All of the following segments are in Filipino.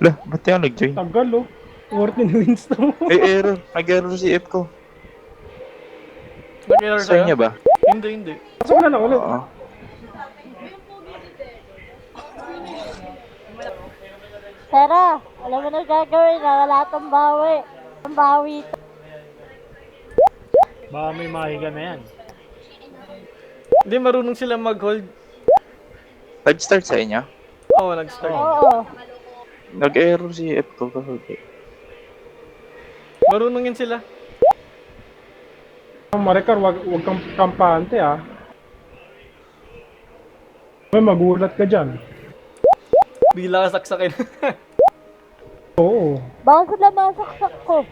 Lah, ba't yung nag-join? Tagal oh. 14 wins na mo. Error. Nag-error si F ko. Nag-error Sa sa'yo? niya ba? Hindi. Pasok na lang ulit. Oo. Tara, alam mo na gagawin na wala tong bawi. Ang bawi ito. Baka may mahiga na yan. Hindi, marunong sila mag-hold. Nag-start sa inyo? Oo, nag-start. Oo. Nag-error si F ko. Marunong yun sila. Maricar, wag kang kampante ah. May magulat ka dyan. Bigla ka saksakin. Oo. Baka sila masaksak ko.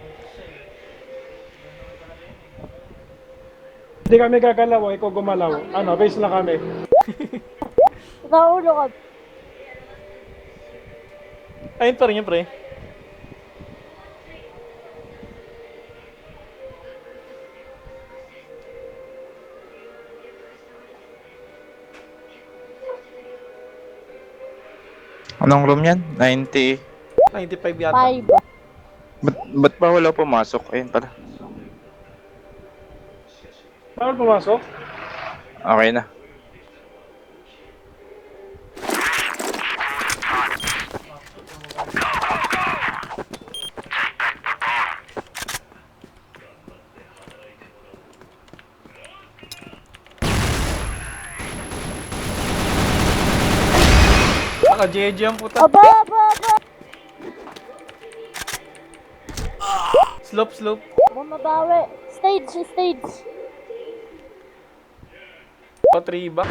Hindi kami gagalaw, ikaw gumalaw. Ano, base lang kami. Naulo ka. Ayun pa rin yun, pre. Anong room yan? 90. 95 yata. 5. Ba't ba wala pumasok? Ayun pala. Bawal pumasok? Okay na. Naka-JJ ang puta. Aba, aba, aba. Slope. Bumabawi. Stage. O, 3 box.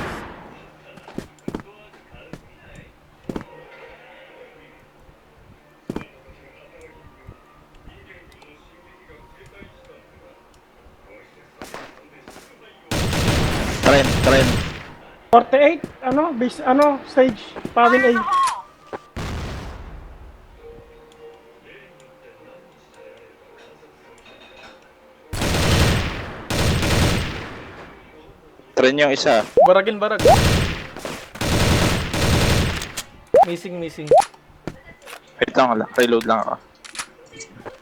Trend. 48, ano, base, ano, stage, Pawin A. Trend yung isa. Barag. Missing. Wait lang. Reload lang ako.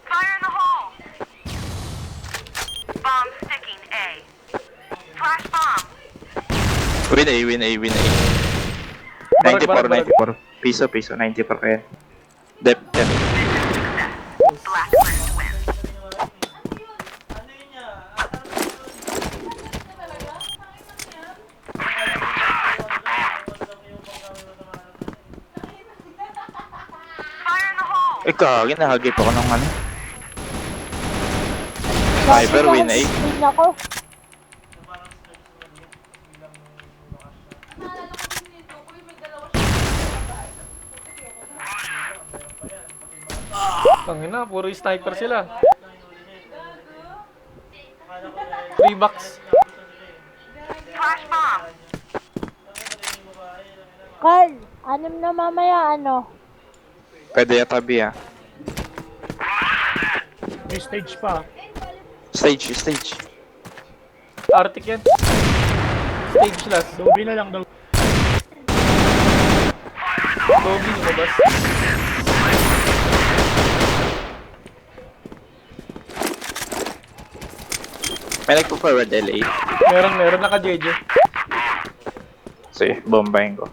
Fire in the hole! Bomb sticking A. Flash bomb! Win A. Barag. 94. Piso. 94 kaya. Dep. Yan. Blacklist wins. Fire in the hole! Ikaw, ginahagip ako ng ano. Sniper, win A. Win ako. Tangina, puro sniper sila. 3 box. Flash bomb! Carl, anim na mamaya, ano? Pwede yung tabi ah. May stage pa. Stage. Arctic yan. Stage last. Dobi na lang daw. Dobby, lumabas. May nagpo-forward LA. Meron naka-JJ. Sige, bombahin ko.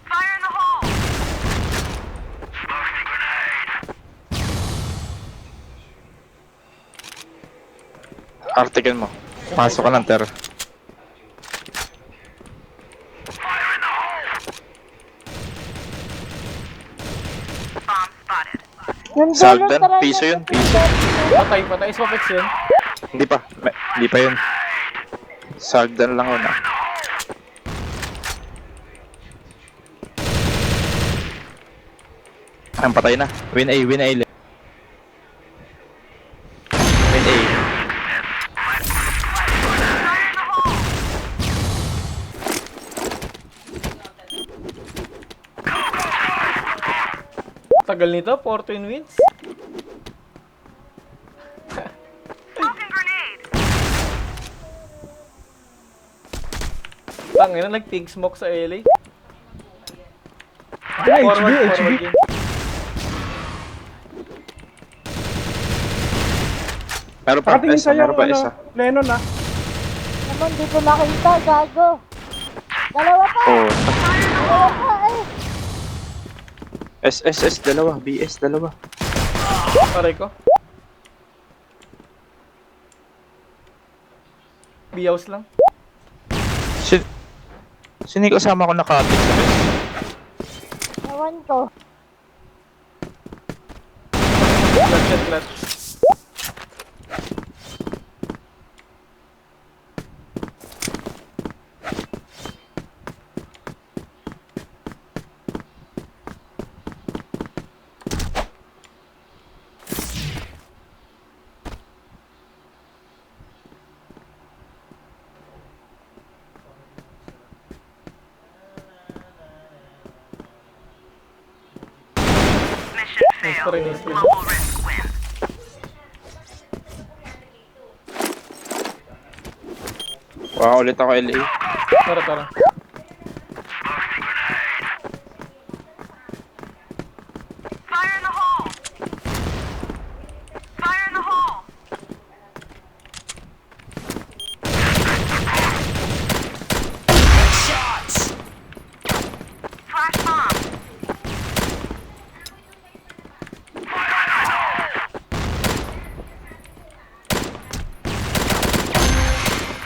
Fire in the hole! Article mo. Pasok ka ng ter. Bomb spotted. Yung Saldan, dulo, tara piso na yun, sa piso. Patay. Swapix yun. Hindi pa. Hindi pa yun. Sagdan lang yun ah. Ang patay na. Win A. Win A. Tagal nito, 14 wins. Smoking grenade! Tangina, nag-pink smoke sa LA. HB, Forward HB. yun. Meron pa, Nakatingin sa'yo, meron pa ano, isa. Lennon ah. Naman, di ko nakita, gago. Dalawa pa. Oh, Dalawa pa eh. SSS, dalawa. BS, dalawa. Aray ko. Biyaws lang. Sino yung kasama ko nakapit sa best? Ewan ko. Clutch and clutch. Mission Nice failed. pa rin, nice pa rin. Global risk win. Wow, ulit ako LA. Tara, tara. Fire in the hole. Fire in the hole.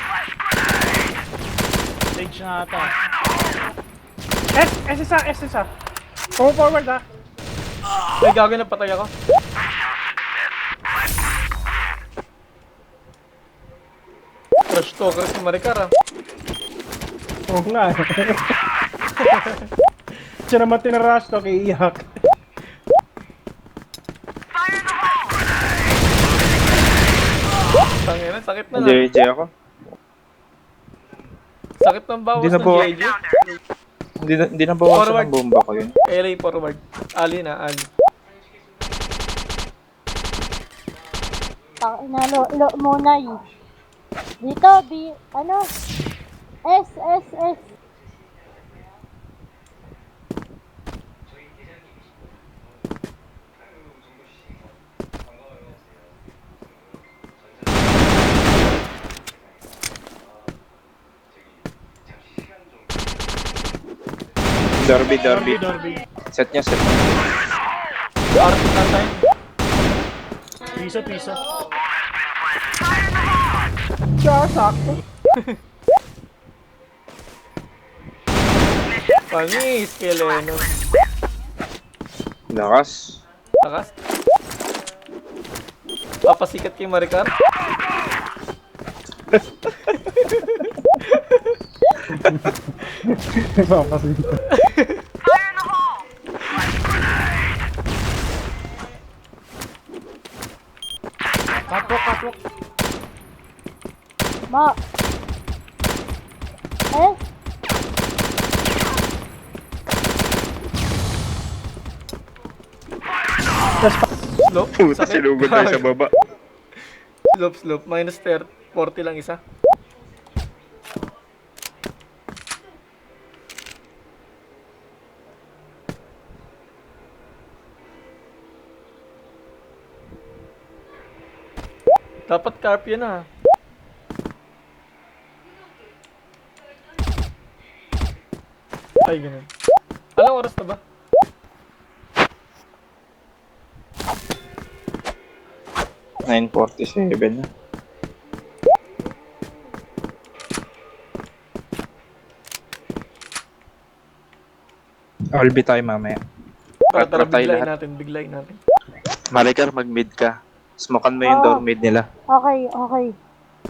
Flash bomb. Stage na ata. S isa, S isa. Go forward ah. Ay, gago na patay ako. Trash talker si Maricar ah. Oo nga eh. Siya naman tinarush to, kay iyak. Fire in the hole. Tangina, sakit na Hindi, lang. JJ ako. Sakit ng bawas Hindi na ng po. JJ. Hindi na bawasan Forward. ng bomba ko yun. LA forward. Ali na, Ali. Lo muna eh. Dito, B, ano? S. Derby. Dorby. Set niya, set niya. Arty na time. Piso. Siya, sakto. Panis, kay Leno. Lakas. Takas. Papasikat kay Maricar. Papasita. Fire in the hole. Kapok. Ma. S. Slope. Puta, Sakit. sinugod tayo sa baba. Slope. Minus 30. 40 lang isa. Dapat carp yun ah. Ay, ganun. Anong oras na ba? $9:47 na. Albi tayo mamaya. Tara, Patay biglayin lahat. natin. Maricar, mag-mid ka. Smokan mo yung Oo. door mid nila. Okay.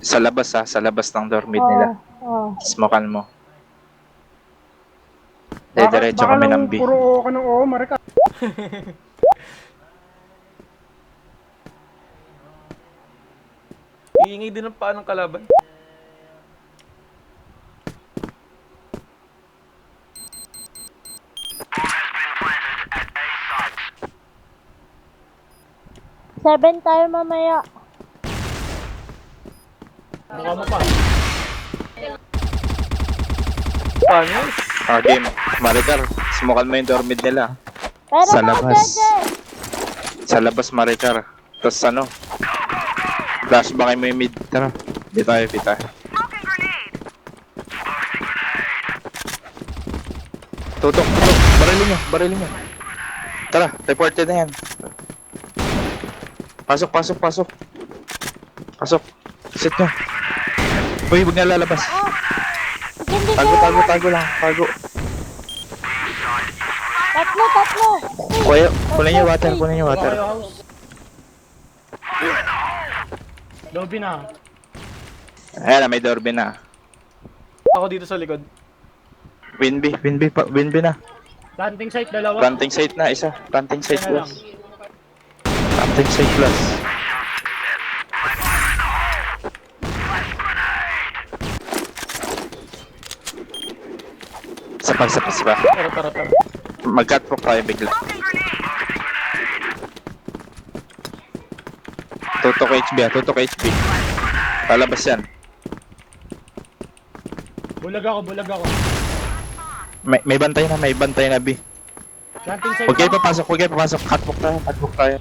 Sa labas ha, sa labas ng door mid nila. Oh. Smokan mo. Diretso kami ng B. Puro oo ka ng oo, Marika. Iingay din ang paa ng kalaban. Seven tayo mamaya. Mukha mo pa. Panis. Game. Maricar, Smokan mo yung door mid nila. Pero Sa mga labas. Jeje. Sa labas, Maricar. Tapos ano? Flashback mo yung mid. Tara. Di tayo. Smoking grenade. Tutok. Barilin nyo. Tara, reported na yan. Pasok. Sit nyo. Uy, huwag na lalabas. Hindi Tago lang. Tatlo. Kunin nyo water. Kayo house. Lobby na. Ayan, may doorbell na. Ako dito sa likod. Winby na. Planting site, dalawa. Planting site na, isa. Planting site Isa na lang. plus. Planting site plus. Sapa. Tara. Mag-catwalk tayo bigla. Smoking grenade. Tutok HB. Palabas yan. Bulag ako. May bantay na B. Planting site. Huwag kayo papasok. Catwalk tayo.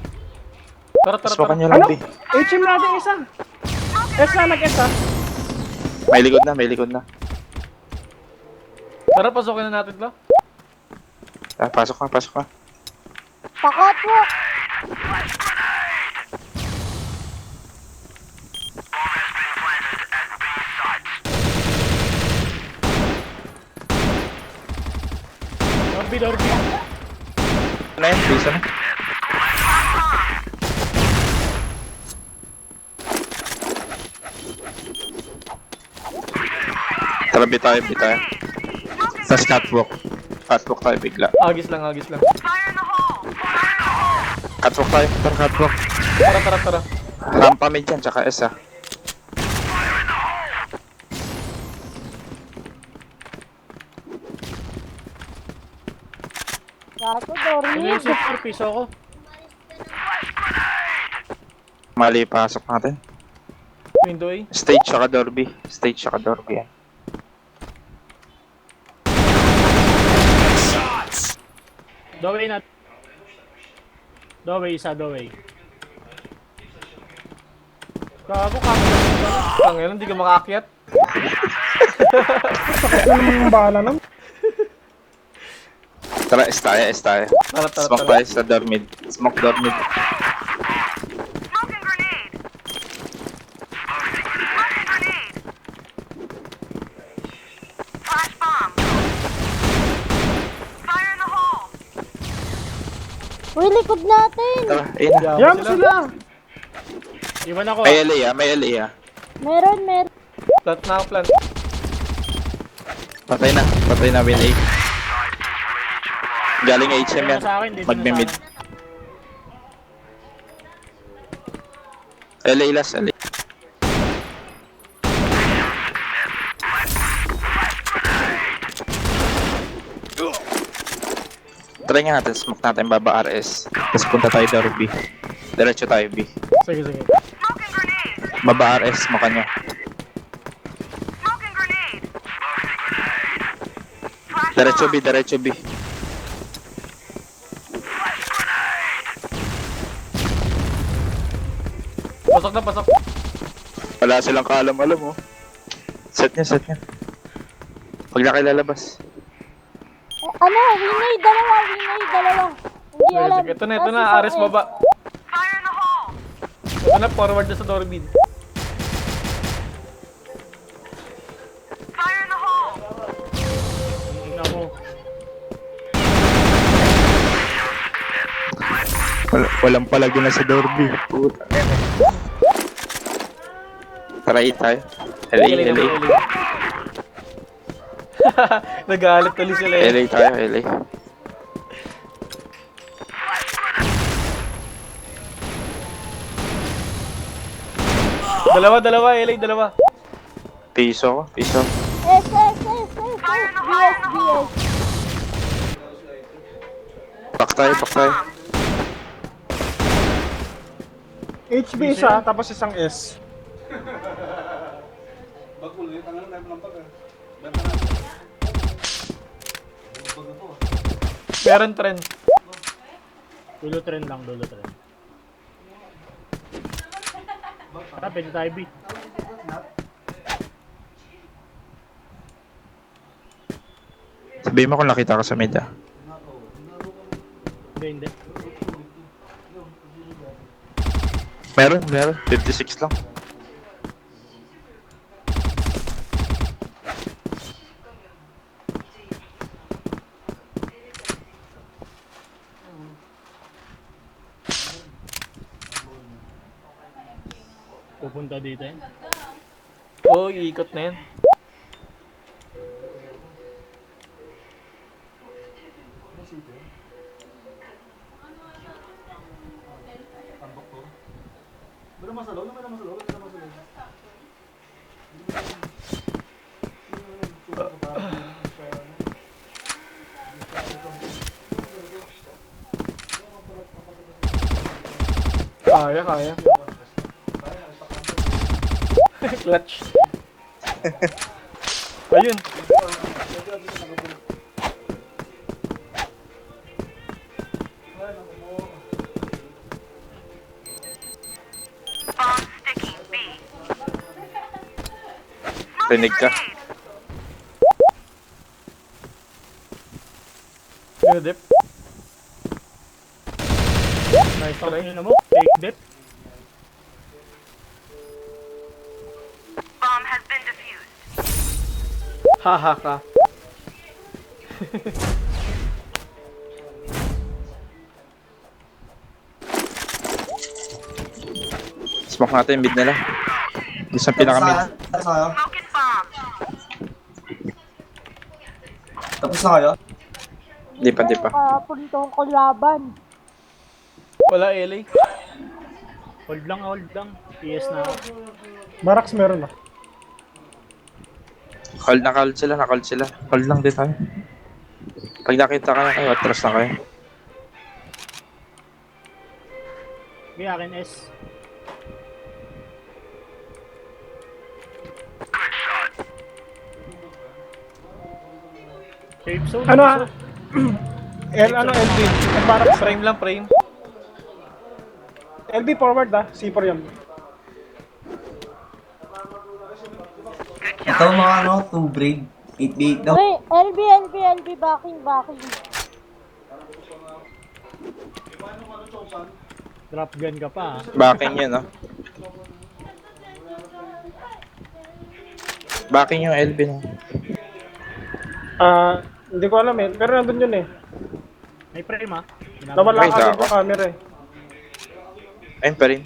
Tara. Smokan nyo lang Ano? B. HM natin isa. S na, nag-S ha. May likod na. Tara, pasukin na natin to. Pasok ka. Pakot mo. Dorby. Ano yan? Bisa na. Tara, B tayo. Tapos catwalk tayo bigla. Agis lang. Fire in the hole. Catwalk tayo. Tara, catwalk. Tara. Rampa mid yan, tsaka S ah. Gato, Ano Dormy. yung super piso ko? Mali, pasok natin. Window A. Stage tsaka Dorby yan. Doorway na. Doorway. Gago ka. Tangin, hindi ka makaakyat. Ano yung bahala nun? Tara, S tayo. Tara. Smoke tayo sa door mid. Smoke door mid. Smoking grenade. Flash bomb. Fire in the hole. Uy, likod natin. Tara, ayun na. Yan sila. Iwan ako. May LA ah. Meron. Plant na ako, plant. Patay na win A. Galing HM yan. Sa akin, dito na Magme-mid. sa akin. LA last, LA. Try nga natin, smoke natin baba RS. Tapos punta tayo Dorby. Diretso tayo B. Sige. Smoking grenade. Baba RS, smoke nyo. Smoking grenade. Flash Diretso B. Pasok. Wala silang kaalam-alam oh. Set nyo. Huwag na kayo lalabas. Winay, dalawa. Hindi alam. Sige, ito na. Tapos Ares isang baba. Fire in the hole. Ito na, forward na sa Dorby. Fire in the hole. Tingnan mo. Walang palagi na sa Dorby. Puta. Tara, hit tayo. LA. Nagalit tuloy sila eh. LA tayo, LA. Dalawa, LA, dalawa. Piso. S. Fire in the hole. Pak tayo. HB isa, tapos isang S. Meron trend. Dulo trend lang, dulo trend. Tara, pwede tayo B. Sabihin mo kung nakita ka sa mid ah. Hindi, hindi. Meron. 56 lang. Pupunta dito eh. Oo, iikot na yan. Kaya. Clutch. Ayun. Bomb sticking B. Rinig ka. Dip. Nice try. Ano mo? Fake dip. Bomb has been defused. Haha ka. Smoke natin yung mid nila. Isang pinaka-mid. Smoking bomb. Tapos na kayo? Di pa. Puntong kalaban. Wala LA. Hold lang. PS na ako. Barracks meron ah. Naka-hold sila. Hold lang din tayo. Pag nakita ka na kayo, atras na kayo. Okay, akin S. Safe zone. Ano ah? LB. Barracks. Frame lang, frame. LB forward ah. C4 yan. Ito mga ano, 2 braid. 8 daw. Hey, LB, backing. Drop gun ka pa. Backing yun, no? Backing yung LB na. Hindi ko alam eh. Pero nandun yun eh. May frame ah. Nawala Wait, ka ako. yung camera eh. Ayun pa rin.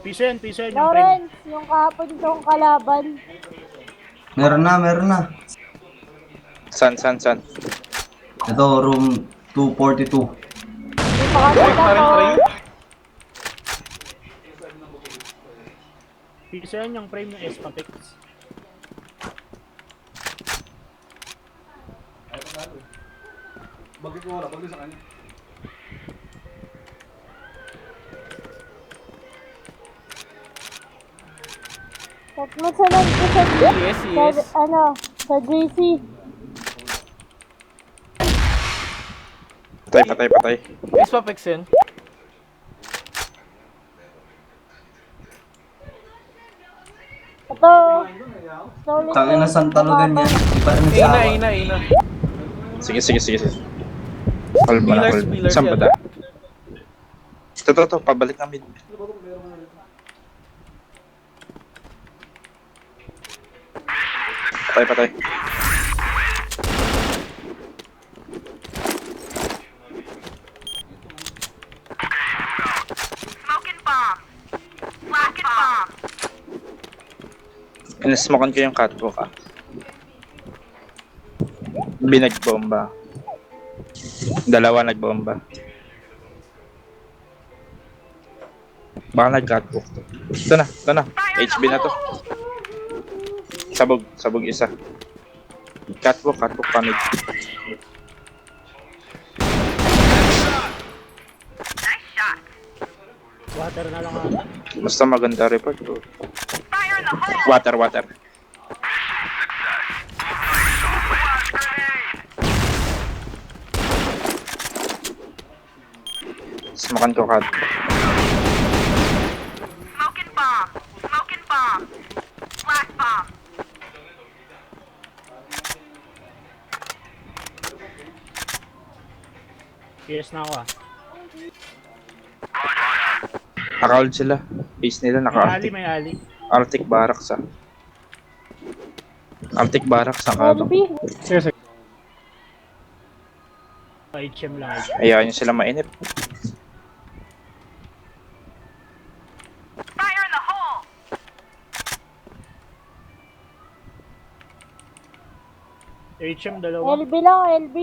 Piso yan yung frame. Lawrence, yung kapuntong kalaban. Meron na. San. Ito, room 242. Hindi pa kasi Pa rin frame. Piso yan yung frame ng S Patex. Check mo sa nandito sa Yes. sa JC. Patay. Yes, Papex yan. Ito. Solid. Tangin na santalugan yan. Di pa rin sa Ina. Sige. Hold mo na, hold. Pillars Saan ba yan. da? Ito, pabalik na mid. Patay. Smoking bomb. Flashing bomb. Inismokan ko yung catwalk ah. Binagbomba. Dalawa nagbomba. Baka nag-catwalk to. Ito na. HB na to. Sabog isa. Catwalk pamid. Nice shot. Water na lang ata. Basta maganda report. Fire in the hole. Water. Smokan ko cut. Smoking bomb. Smoking bomb. Flash bomb. PS na ako ah. Naka-hold sila. Base nila May ali, naka-Arctic. may ali. Arctic Barracks ah. Arctic Barracks ang ano. LB. Sige, sige. HM lang. Ayaw nyo sila mainip. Fire in the hole. HM dalawa. LB lang, LB.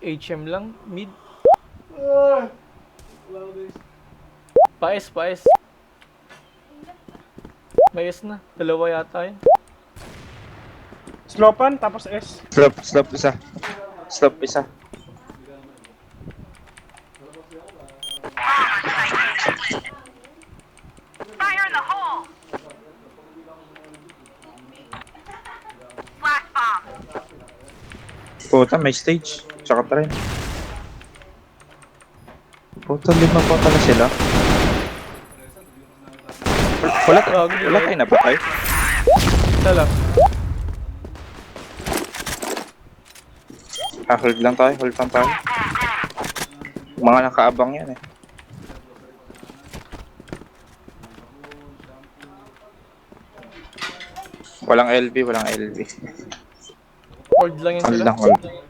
HM lang, mid. Paes, paes. May S na. Dalawa yata yun. Slopan, tapos S. Slope isa. Slope isa. Fire in the hole. Flash bomb. Puta, may stage. Tsaka train. Puta, 5 pa pala sila. Wala tayo na ba tayo? Ito lang. Hold lang tayo, hold lang tayo. Mga nakaabang yan eh. Walang LB, walang LB. Hold lang yun Hold sila. lang, hold.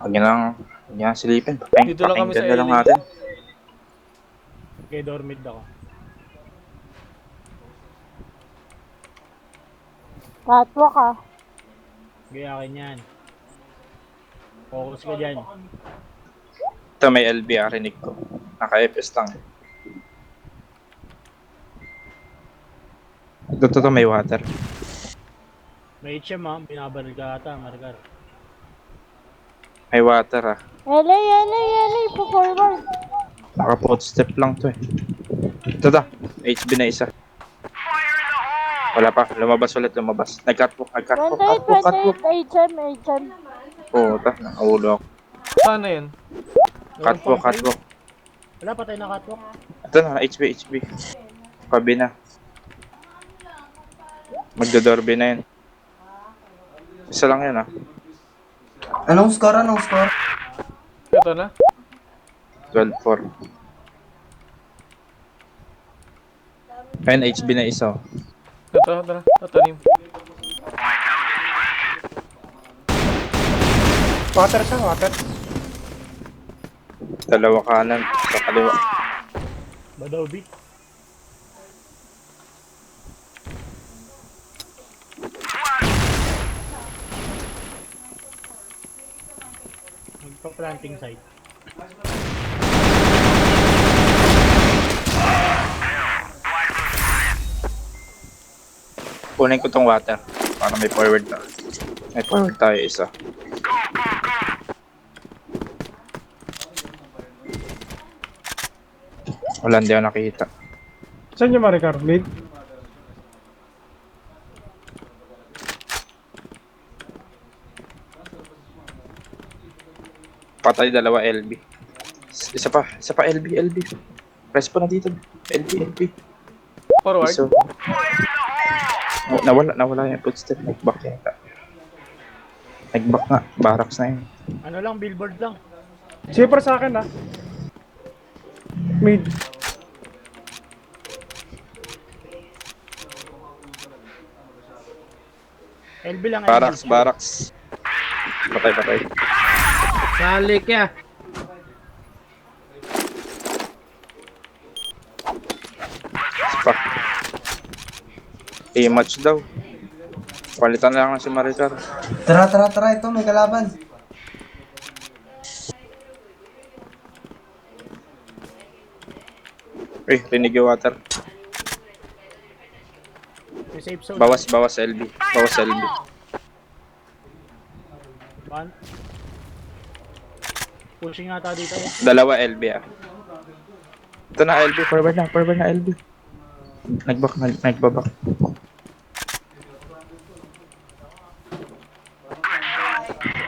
Huwag nyo lang silipin. Dito lang kami sa Pakinggan na lang LA. natin. Okay, door mid ako. Catwalk ah. Okay, akin yan. Focus ka dyan. Ito may LB, arinig ko. Naka-FS lang. Ito, may water. May HM ah, binabaril ka ata, Margar. May water ah. LA, po-forward. Naka-footstep lang to eh. Ito, HB na isa. Wala pa, lumabas ulit, lumabas. Nag-catwalk. 28, HM. Puta, nakaulo ako. Paano yun? Catwalk. Wala pa tayo na catwalk. Ito na, HB. Pabi na. Magdodorbe na yun. Isa lang yun ah. Anong score? Ito na. 12-4. Ayun, HB na isa oh. Ito na. Tatanim. Water siya, water. Dalawa kanan, sa kaliwa. Badobi. Magpa-planting site. Kunin ko tong water para may forward na. May forward tayo isa. Wala, hindi ako nakita. Saan yung Maricar? Mid? Patay, dalawa LB. Isa pa LB. Press po na dito. LB. Forward. So, nawala yung footstep. Nag-back yata. Nag-back nga. Barracks na yun. Ano lang, billboard lang. Zipper sa akin ah. Mid. LB lang. Barracks. Patay. Salik ya. Pa. Match daw. Palitan na lang si Maricar. Tara, ito, may kalaban. Rinig yung water. May safe zone. Bawas LB. Bawas LB. Ban. Pushing ata dito. Dalawa LB ah. Ito na LB. Forward na LB. Nagbabak.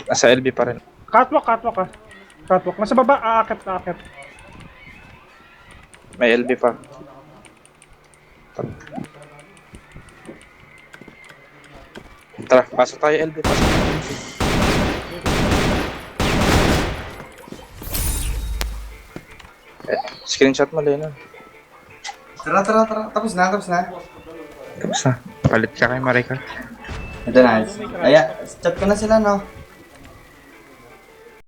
Nasa LB pa rin. Catwalk ah. Catwalk. Nasa baba, aakit. May LB pa. Tara, pasok tayo LB. Screenshot mo, Lennon. Tara. Tapos na. Tapos na. Palit ka kay Marika. Ito na. Ay, chat ko na sila, no?